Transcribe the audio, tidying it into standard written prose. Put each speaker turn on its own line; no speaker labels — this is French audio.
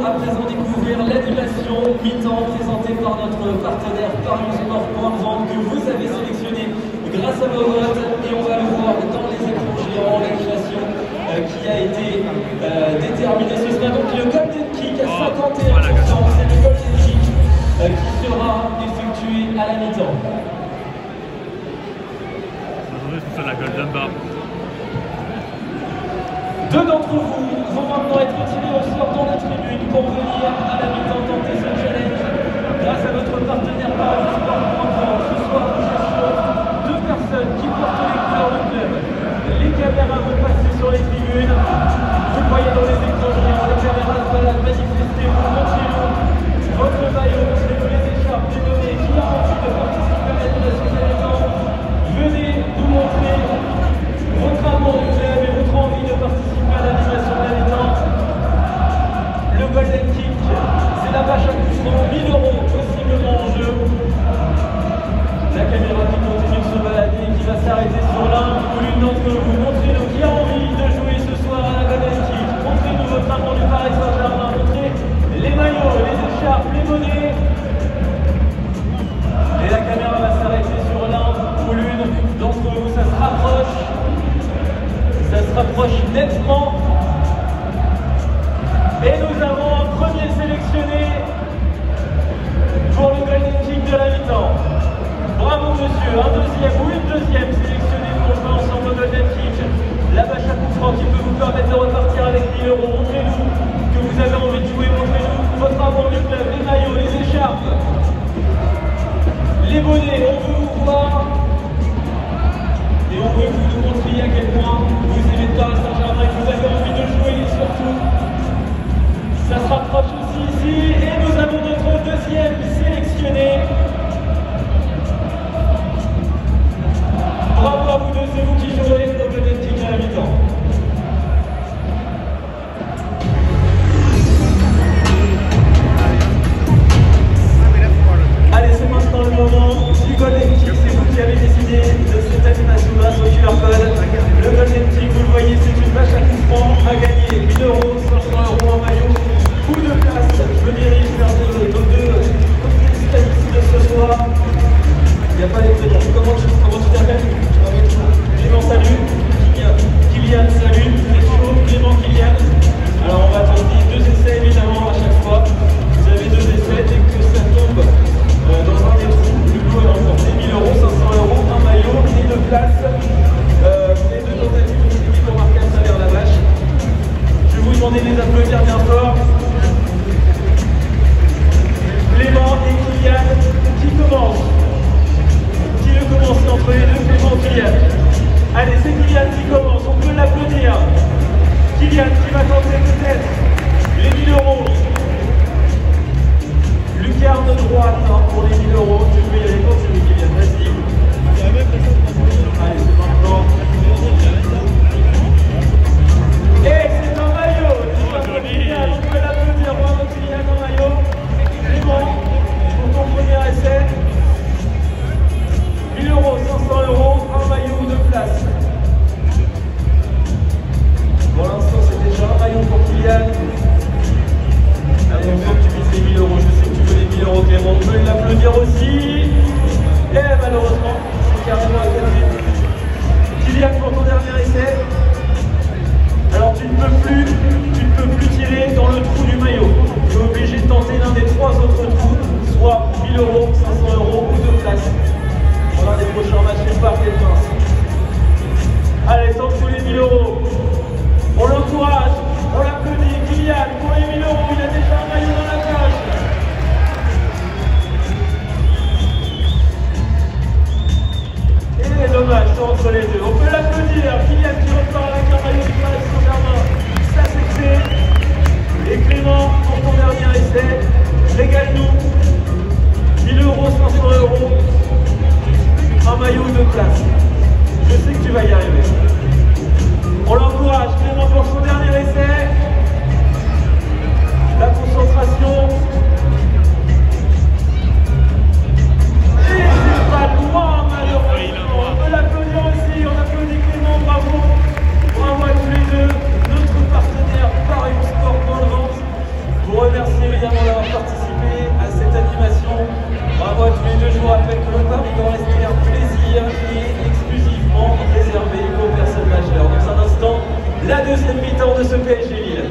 à présent découvrir l'animation mi-temps présentée par notre partenaire PariSport.vente que vous avez sélectionné grâce à vos votes, et on va le voir dans les écrans géants, l'animation qui a été déterminée. Ce sera donc le Golden Kick à 51%, c'est le Golden Kick qui sera effectué à la mi-temps.
C'est la Golden Bar.
Deux d'entre vous vont maintenant être tirés au sort dans la tribune pour venir à la mi-temps tenter ce challenge grâce à notre partenaire PariSport.vente. Ce soir, nous cherchons deux personnes qui portent les couleurs du club. Les caméras vont passer sur les tribunes. Vous voyez dans les écrans géants, les caméras se baladent, manifestez-vous, montrez-nous votre maillot, montrez-nous les écharpes, les données qui a envie de participer à l'animation de la mi-temps. Venez nous montrer votre amour du club et votre envie de participer à l'animation de la mi-temps. Le Golden Kick, c'est la vache à coup franc, 1000 € possiblement en jeu. La caméra qui continue de se balader, qui va s'arrêter sur l'un ou l'une d'entre vous. Montrez-nous qui a envie de jouer ce soir à la Golden Kick. Montrez-nous votre amour du Paris Saint-Germain. Montrez les maillots, les écharpes, les monnaies. Et la caméra va s'arrêter sur l'un ou l'une d'entre vous. Ça se rapproche. Ça se rapproche nettement. Et nous avons un premier sélectionné pour le Golden Kick de la mi-temps. Bravo monsieur, un deuxième ou une deuxième sélectionnée pour jouer ensemble au Golden Kick. La vache à coup franc qui peut vous permettre de repartir avec 1000 €. Montrez-nous que vous avez envie de jouer, montrez-nous votre amour du club, les maillots, les écharpes, les bonnets, on veut vous voir. Et on veut que vous nous montriez à quel point vous aimez le Paris Saint-Germain et que vous avez envie de jouer surtout. Ça se rapproche aussi ici et nous avons notre deuxième sélectionné. Bravo à vous deux, c'est vous qui jouerez au Golden Kick à la mi-temps. d'avoir participé à cette animation. Bravo à tous les deux. Je vous rappelle que le Paris doit rester un plaisir qui est exclusivement réservé aux personnes majeures. Dans un instant, la deuxième mi-temps de ce PSG Lille.